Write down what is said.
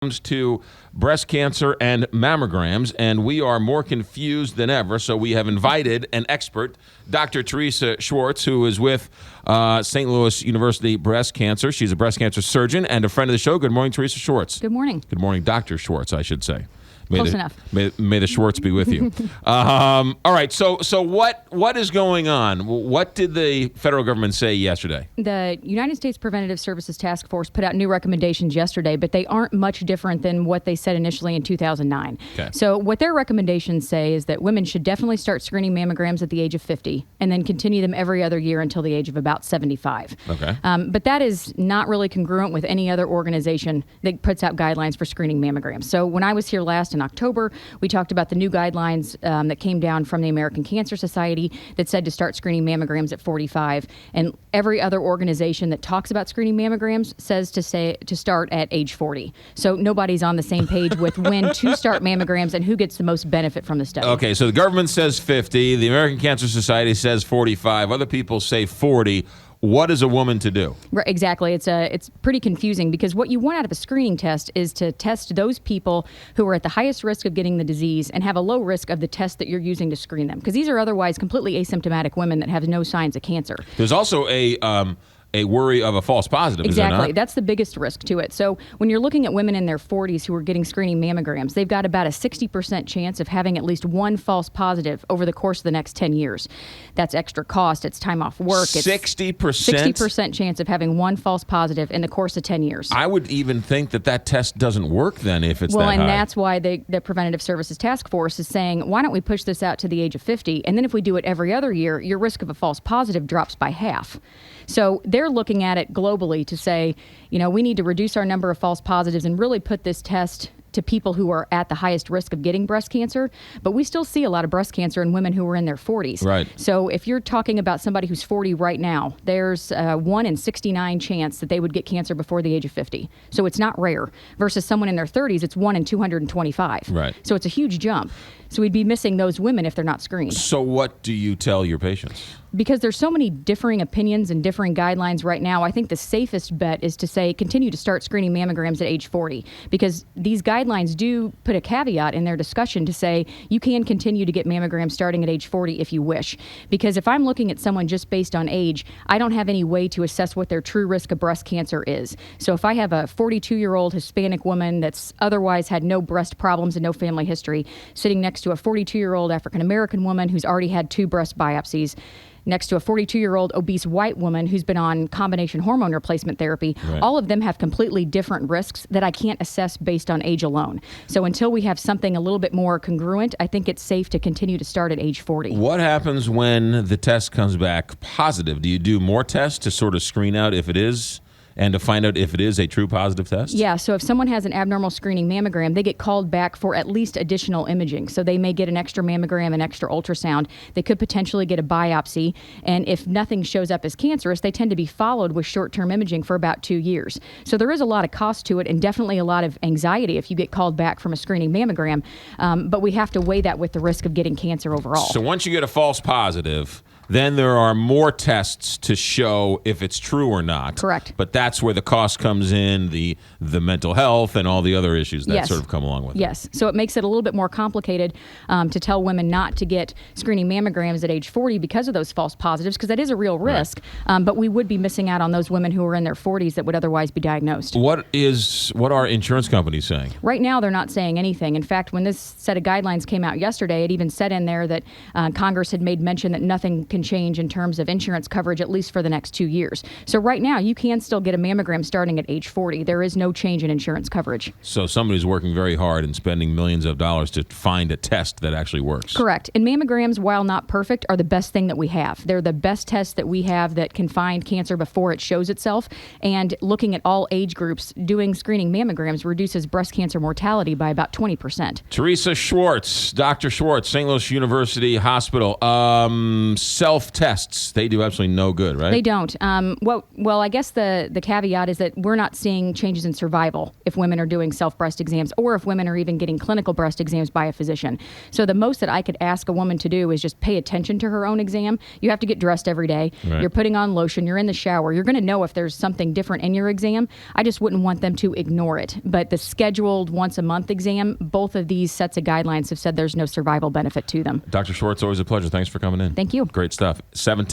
comes to breast cancer and mammograms, and we are more confused than ever. So we have invited an expert, Dr. Teresa Schwartz, who is with St. Louis University Breast Cancer. She's a breast cancer surgeon and a friend of the show. Good morning, Teresa Schwartz. Good morning. Good morning, Dr. Schwartz, I should say. Close enough. May the Schwartz be with you. All right. So what is going on? What did the federal government say yesterday? The United States Preventative Services Task Force put out new recommendations yesterday, but they aren't much different than what they said initially in 2009. Okay. So what their recommendations say is that women should definitely start screening mammograms at the age of 50 and then continue them every other year until the age of about 75. Okay. But that is not really congruent with any other organization that puts out guidelines for screening mammograms. So when I was here last in October, we talked about the new guidelines that came down from the American Cancer Society that said to start screening mammograms at 45. And every other organization that talks about screening mammograms says to start at age 40. So nobody's on the same page with when to start mammograms and who gets the most benefit from the study. Okay, so the government says 50. The American Cancer Society says 45. Other people say 40. What is a woman to do? Right, exactly. It's pretty confusing because what you want out of a screening test is to test those people who are at the highest risk of getting the disease and have a low risk of the test that you're using to screen them, because these are otherwise completely asymptomatic women that have no signs of cancer. There's also a worry of a false positive, is there Exactly. not? That's the biggest risk to it. So when you're looking at women in their 40s who are getting screening mammograms, they've got about a 60% chance of having at least one false positive over the course of the next 10 years. That's extra cost. It's time off work. 60%? 60% chance of having one false positive in the course of 10 years. I would even think that test doesn't work then if it's well, that high. and that's why the Preventative Services Task Force is saying, why don't we push this out to the age of 50? And then if we do it every other year, your risk of a false positive drops by half. So they're looking at it globally to say, we need to reduce our number of false positives and really put this test to people who are at the highest risk of getting breast cancer. But we still see a lot of breast cancer in women who are in their 40s. Right. So if you're talking about somebody who's 40 right now, there's a 1 in 69 chance that they would get cancer before the age of 50. So it's not rare. Versus someone in their 30s, it's 1 in 225. Right. So it's a huge jump. So we'd be missing those women if they're not screened. So what do you tell your patients? Because there's so many differing opinions and differing guidelines right now, I think the safest bet is to say continue to start screening mammograms at age 40, because these guidelines do put a caveat in their discussion to say you can continue to get mammograms starting at age 40 if you wish. Because if I'm looking at someone just based on age, I don't have any way to assess what their true risk of breast cancer is. So if I have a 42-year-old Hispanic woman that's otherwise had no breast problems and no family history sitting next to a 42-year-old African-American woman who's already had 2 breast biopsies, next to a 42-year-old obese white woman who's been on combination hormone replacement therapy, right. All of them have completely different risks that I can't assess based on age alone. So until we have something a little bit more congruent, I think it's safe to continue to start at age 40. What happens when the test comes back positive? Do you do more tests to sort of screen out if it is, and to find out if it is a true positive test? Yeah, so if someone has an abnormal screening mammogram, they get called back for at least additional imaging. So they may get an extra mammogram, an extra ultrasound. They could potentially get a biopsy. And if nothing shows up as cancerous, they tend to be followed with short-term imaging for about 2 years. So there is a lot of cost to it and definitely a lot of anxiety if you get called back from a screening mammogram. But we have to weigh that with the risk of getting cancer overall. So once you get a false positive, then there are more tests to show if it's true or not. Correct. But that's where the cost comes in, the mental health and all the other issues that Yes. sort of come along with it. Yes. So it makes it a little bit more complicated to tell women not to get screening mammograms at age 40 because of those false positives, because that is a real risk. Right. But we would be missing out on those women who are in their 40s that would otherwise be diagnosed. What are insurance companies saying? Right now, they're not saying anything. In fact, when this set of guidelines came out yesterday, it even said in there that Congress had made mention that nothing can change in terms of insurance coverage, at least for the next 2 years. So right now, you can still get a mammogram starting at age 40. There is no change in insurance coverage. So somebody's working very hard and spending millions of dollars to find a test that actually works. Correct. And mammograms, while not perfect, are the best thing that we have. They're the best tests that we have that can find cancer before it shows itself. And looking at all age groups, doing screening mammograms reduces breast cancer mortality by about 20%. Teresa Schwartz, Dr. Schwartz, St. Louis University Hospital. self-tests, they do absolutely no good, right? They don't. Well, I guess the caveat is that we're not seeing changes in survival if women are doing self-breast exams or if women are even getting clinical breast exams by a physician. So the most that I could ask a woman to do is just pay attention to her own exam. You have to get dressed every day. Right. You're putting on lotion. You're in the shower. You're going to know if there's something different in your exam. I just wouldn't want them to ignore it. But the scheduled once-a-month exam, both of these sets of guidelines have said there's no survival benefit to them. Dr. Schwartz, always a pleasure. Thanks for coming in. Thank you. Great stuff. 7:10.